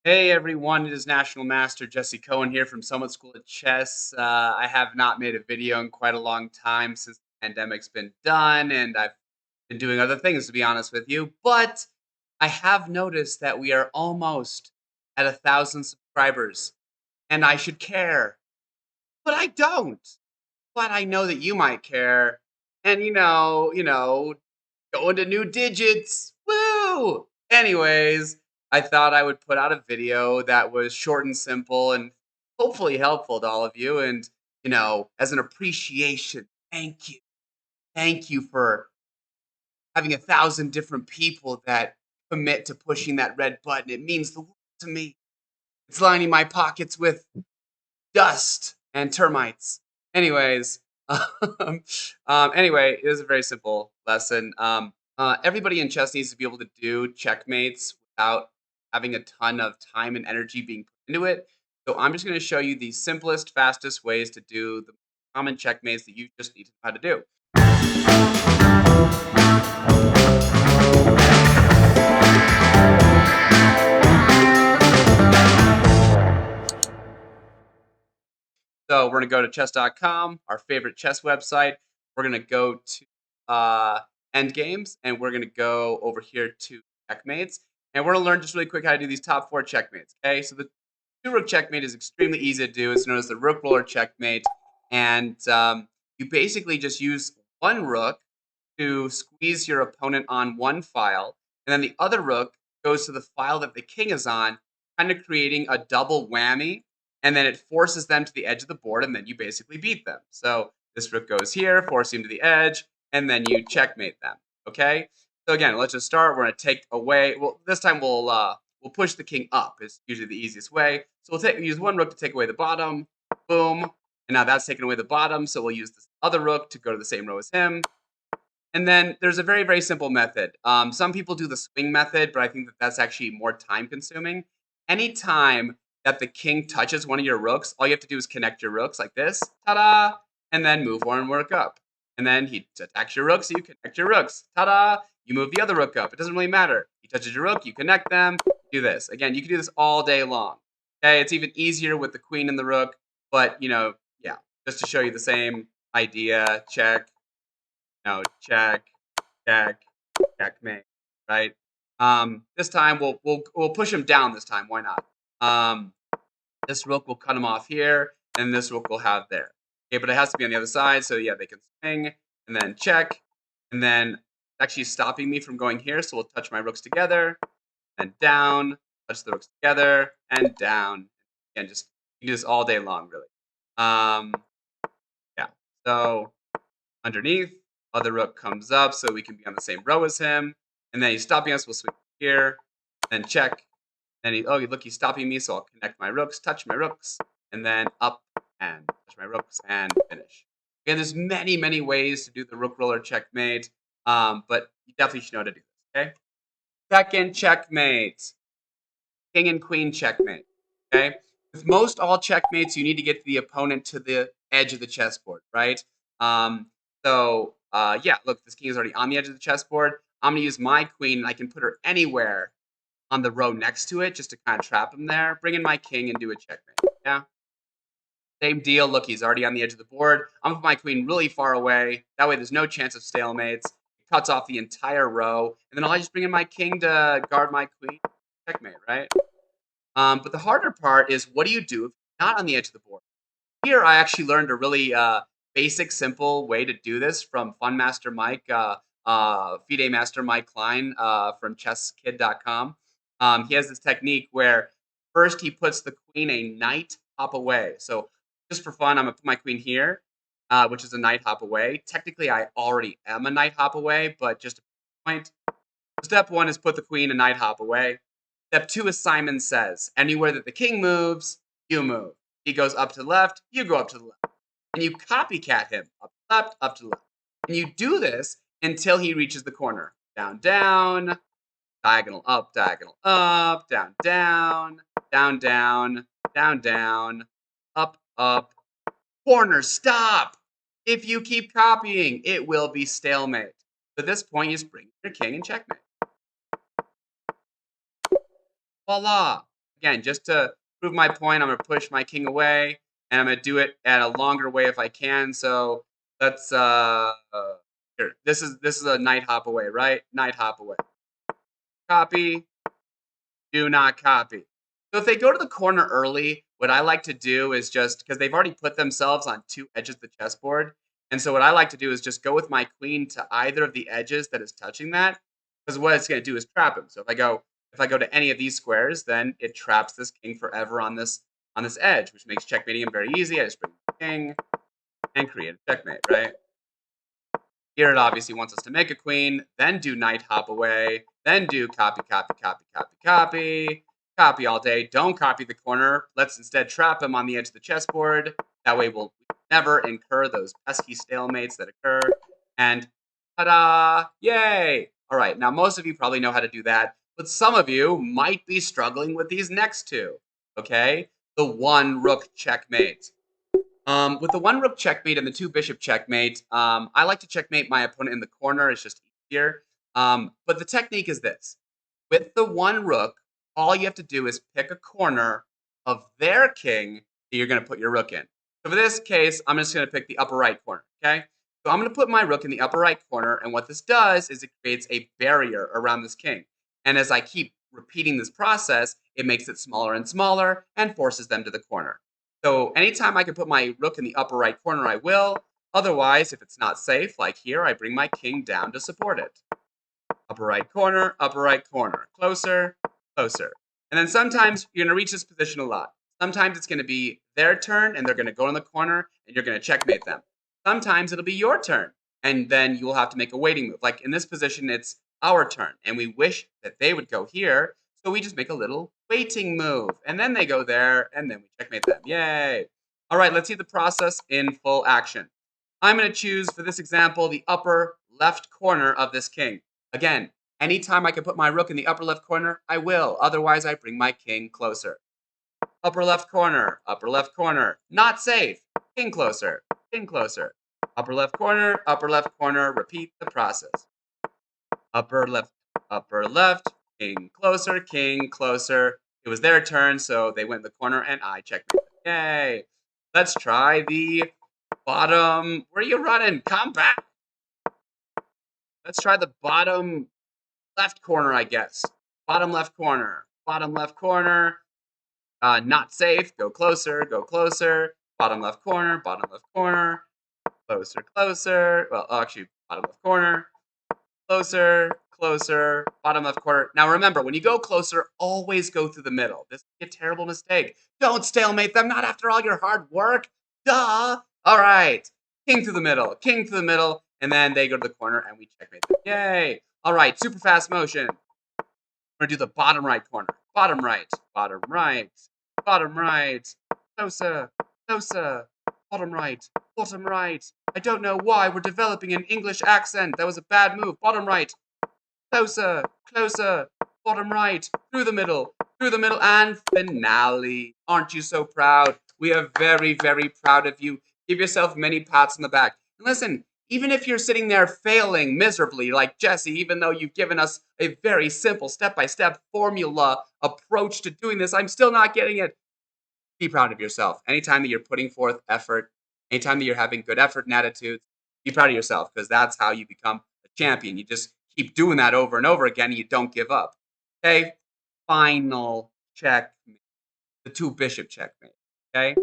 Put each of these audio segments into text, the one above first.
Hey everyone, it is National Master Jesse Cohen here from Summit School of Chess. I have not made a video in quite a long time since the pandemic's been done, and I've been doing other things to be honest with you. But I have noticed that we are almost at 1,000 subscribers, and I should care, but I don't. But I know that you might care, and going to new digits. Woo! Anyways, I thought I would put out a video that was short and simple and hopefully helpful to all of you. And, as an appreciation, thank you. Thank you for having 1,000 different people that commit to pushing that red button. It means the world to me. It's lining my pockets with dust and termites. Anyways, anyway, it is a very simple lesson. Everybody in chess needs to be able to do checkmates without having a ton of time and energy being put into it. So I'm just going to show you the simplest, fastest ways to do the common checkmates that you just need to know how to do. So we're going to go to chess.com, our favorite chess website. We're going to go to end games, and we're going to go over here to checkmates. And we're going to learn just really quick how to do these top 4 checkmates. Okay, so the 2-rook checkmate is extremely easy to do. It's known as the rook roller checkmate. And you basically just use one rook to squeeze your opponent on one file. And then the other rook goes to the file that the king is on, kind of creating a double whammy. And then it forces them to the edge of the board, and then you basically beat them. So this rook goes here, forcing them to the edge, and then you checkmate them. Okay. So again, let's just start. We're going to take away. Well, this time we'll push the king up. It's usually the easiest way. So we'll use one rook to take away the bottom. Boom. And now that's taken away the bottom. So we'll use this other rook to go to the same row as him. And then there's a very, very simple method. Some people do the swing method, but I think that that's actually more time consuming. Anytime that the king touches one of your rooks, all you have to do is connect your rooks like this, ta-da, and then move one rook up. And then he attacks your rook, so you connect your rooks, ta-da, you move the other rook up. It doesn't really matter. He touches your rook, you connect them, do this. Again, you can do this all day long. Okay, it's even easier with the queen and the rook, but, yeah, just to show you the same idea, check, check, check, checkmate, right? This time we'll push him down this time, why not? This rook will cut him off here, and this rook will have there. Okay, but it has to be on the other side, so yeah, they can swing, and then check, and then actually stopping me from going here, so we'll touch my rooks together, and down, touch the rooks together, and down. Again, just you can do this all day long, really. Yeah, so underneath, other rook comes up, so we can be on the same row as him, and then he's stopping us, we'll swing here, then check, and look, he's stopping me, so I'll connect my rooks, touch my rooks, and then up and touch my rooks and finish. Again, there's many, many ways to do the rook roller checkmate, but you definitely should know how to do this, okay? Second checkmate, king and queen checkmate, okay? With most all checkmates, you need to get the opponent to the edge of the chessboard, right? Yeah, look, this king is already on the edge of the chessboard. I'm going to use my queen, and I can put her anywhere on the row next to it just to kind of trap him there. Bring in my king and do a checkmate. Yeah. Same deal. Look, he's already on the edge of the board. I'm going to put my queen really far away. That way there's no chance of stalemates. It cuts off the entire row. And then I'll just bring in my king to guard my queen. Checkmate, right? But the harder part is, what do you do if you're not on the edge of the board? Here, I actually learned a really basic, simple way to do this from Fun Master Mike, FIDE Master Mike Klein from chesskid.com. He has this technique where first he puts the queen a knight hop away. So just for fun, I'm going to put my queen here, which is a knight hop away. Technically, I already am a knight hop away, but just a point. Step 1 is put the queen a knight hop away. Step 2 is Simon Says. Anywhere that the king moves, you move. He goes up to the left, you go up to the left. And you copycat him, up to the left, up to the left. And you do this until he reaches the corner. Down, down, diagonal up, down, down, down, down, down, down, up, corner, stop! If you keep copying, it will be stalemate. At this point, you just bring your king and checkmate. Voila! again, just to prove my point, I'm going to push my king away, and I'm going to do it at a longer way if I can. So let's here. This is a knight hop away, right? Knight hop away. Copy. Do not copy. So if they go to the corner early, what I like to do is just because they've already put themselves on two edges of the chessboard. And so what I like to do is just go with my queen to either of the edges that is touching that. Because what it's going to do is trap him. So if I go to any of these squares, then it traps this king forever on this edge, which makes checkmating him very easy. I just bring the king and create a checkmate, right? Here it obviously wants us to make a queen, then do knight hop away, then do copy, copy, copy, copy, copy, copy all day. Don't copy the corner. Let's instead trap him on the edge of the chessboard. That way we'll never incur those pesky stalemates that occur. And ta-da! Yay! All right, now most of you probably know how to do that, but some of you might be struggling with these next two, okay? The one rook checkmate. With the one rook checkmate and the two bishop checkmate, I like to checkmate my opponent in the corner. It's just easier. But the technique is this. With the one rook, all you have to do is pick a corner of their king that you're going to put your rook in. So for this case, I'm just going to pick the upper right corner, okay? So I'm going to put my rook in the upper right corner, and what this does is it creates a barrier around this king. And as I keep repeating this process, it makes it smaller and smaller and forces them to the corner. So anytime I can put my rook in the upper right corner, I will. Otherwise, if it's not safe, like here, I bring my king down to support it. Upper right corner, closer, closer. And then sometimes you're going to reach this position a lot. Sometimes it's going to be their turn, and they're going to go in the corner, and you're going to checkmate them. Sometimes it'll be your turn, and then you will have to make a waiting move. Like in this position, it's our turn, and we wish that they would go here, so we just make a little waiting move. And then they go there, and then we checkmate them. Yay! All right, let's see the process in full action. I'm going to choose, for this example, the upper left corner of this king. Again, anytime I can put my rook in the upper left corner, I will. Otherwise, I bring my king closer. Upper left corner, not safe. King closer, king closer. Upper left corner, repeat the process. Upper left, king closer. It was their turn, so they went in the corner, and I checkmate. Yay! Let's try the bottom. Where are you running? Come back. Let's try the bottom left corner, I guess. Bottom left corner. Not safe. Go closer. Bottom left corner. Closer. Well, actually, bottom left corner. Closer. Bottom left corner. Now remember, when you go closer, always go through the middle. This is a terrible mistake. Don't stalemate them, not after all your hard work. Duh. All right. King through the middle. And then they go to the corner, and we checkmate them. Yay. All right, super fast motion. We're going to do the bottom right corner. Bottom right. Closer. Bottom right. I don't know why we're developing an English accent. That was a bad move. Bottom right. Closer. Bottom right. Through the middle, and finale. Aren't you so proud? We are very, very proud of you. Give yourself many pats on the back. And listen, even if you're sitting there failing miserably like Jesse, even though you've given us a very simple step-by-step formula approach to doing this, I'm still not getting it. Be proud of yourself. Anytime that you're putting forth effort, anytime that you're having good effort and attitudes, be proud of yourself, because that's how you become a champion. You just keep doing that over and over again, and you don't give up. Okay? Final checkmate. The two bishop checkmate. Okay?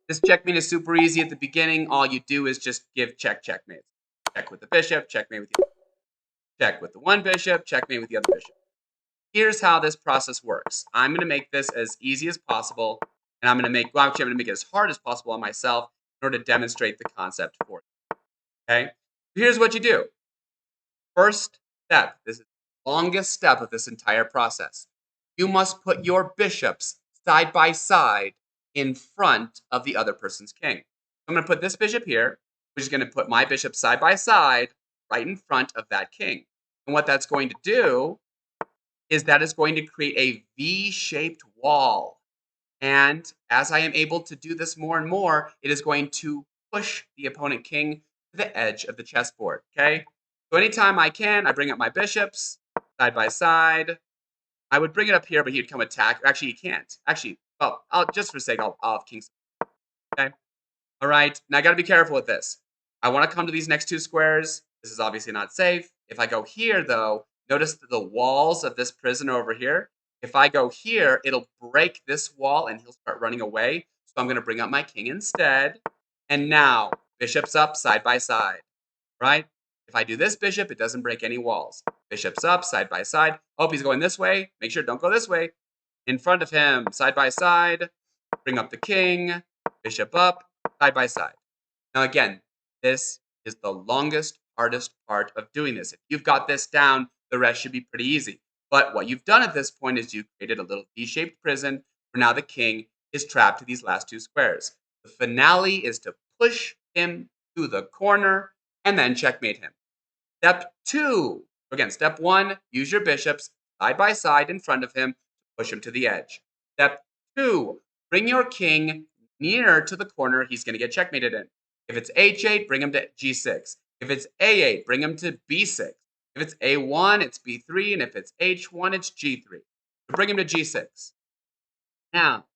This checkmate is super easy at the beginning. All you do is just give checkmate. Check with the bishop, checkmate with the other. Check with the one bishop, checkmate with the other bishop. Here's how this process works. I'm going to make this as easy as possible, and I'm going to make it as hard as possible on myself in order to demonstrate the concept for you. Okay? Here's what you do. First step, this is the longest step of this entire process. You must put your bishops side by side in front of the other person's king. I'm going to put this bishop here, which is going to put my bishop side by side right in front of that king. And what that's going to do is that is going to create a V-shaped wall. And as I am able to do this more and more, it is going to push the opponent king to the edge of the chessboard, okay? So anytime I can, I bring up my bishops side by side. I would bring it up here, but he'd come attack. Actually, he can't. Actually, well, I'll just for sake, I'll have king. Okay. All right. Now I got to be careful with this. I want to come to these next two squares. This is obviously not safe. If I go here, though, notice the walls of this prison are over here. If I go here, it'll break this wall and he'll start running away. So I'm going to bring up my king instead. And now, bishops up side by side, right? If I do this bishop, it doesn't break any walls. Bishops up side by side. Oh, he's going this way. Make sure don't go this way. In front of him, side by side. Bring up the king. Bishop up, side by side. Now again, this is the longest, hardest part of doing this. If you've got this down, the rest should be pretty easy. But what you've done at this point is you've created a little V-shaped prison where now the king is trapped to these last two squares. The finale is to push him to the corner and then checkmate him. Step 2. Again, step 1, use your bishops side by side in front of him to push him to the edge. Step 2, bring your king near to the corner he's going to get checkmated in. If it's h8, bring him to g6. If it's a8, bring him to b6. If it's a1, it's b3. And if it's h1, it's g3. So bring him to g6. Now,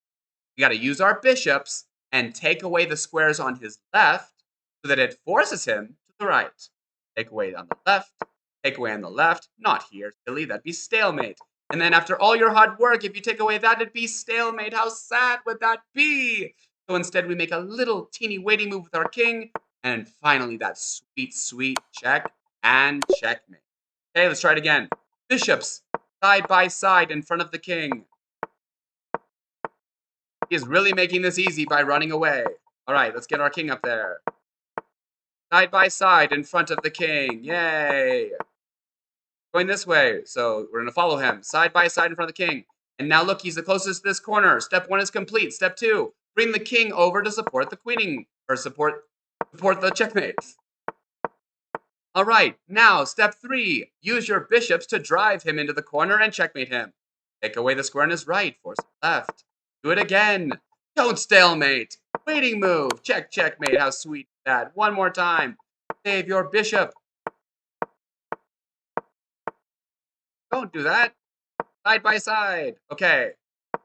we got to use our bishops and take away the squares on his left so that it forces him to the right. Take away on the left, take away on the left. Not here, silly. That'd be stalemate. And then after all your hard work, if you take away that, it'd be stalemate. How sad would that be? So instead, we make a little teeny waiting move with our king. And finally, that sweet, sweet check and checkmate. Okay, let's try it again. Bishops side by side in front of the king. He is really making this easy by running away. All right, let's get our king up there. Side by side in front of the king. Yay! Going this way, so we're going to follow him. Side by side in front of the king. And now look, he's the closest to this corner. Step 1 is complete. Step 2, bring the king over to support the queening, or support the checkmate. All right, now step 3, use your bishops to drive him into the corner and checkmate him. Take away the square on his right, force him left. Do it again. Don't stalemate. Waiting move. Check, checkmate. How sweet is that? One more time. Save your bishop. Don't do that. Side by side. Okay.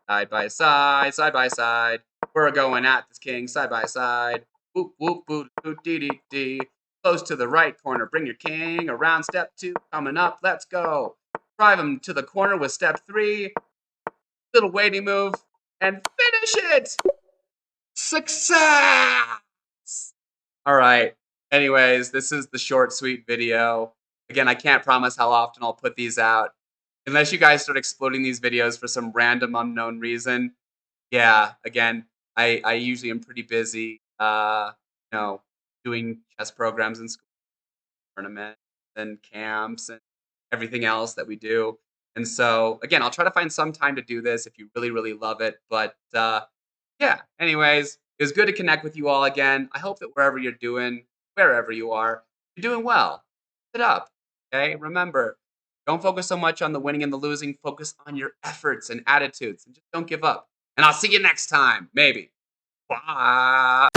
Side by side, side by side. We're going at this king side by side. Whoop, whoop, whoop, whoop, dee, dee, dee. Close to the right corner. Bring your king around. Step 2 coming up. Let's go. Drive him to the corner with step 3. Little waiting move. And finish it! Success! All right. Anyways, this is the short, sweet video. Again, I can't promise how often I'll put these out. Unless you guys start exploding these videos for some random unknown reason. Yeah, again, I usually am pretty busy, doing chess programs in school, tournaments and camps and everything else that we do. And so, again, I'll try to find some time to do this if you really, really love it. But yeah, anyways, it was good to connect with you all again. I hope that wherever you are, you're doing well. Keep it up, okay? Remember, don't focus so much on the winning and the losing. Focus on your efforts and attitudes. And just don't give up. And I'll see you next time, maybe. Bye.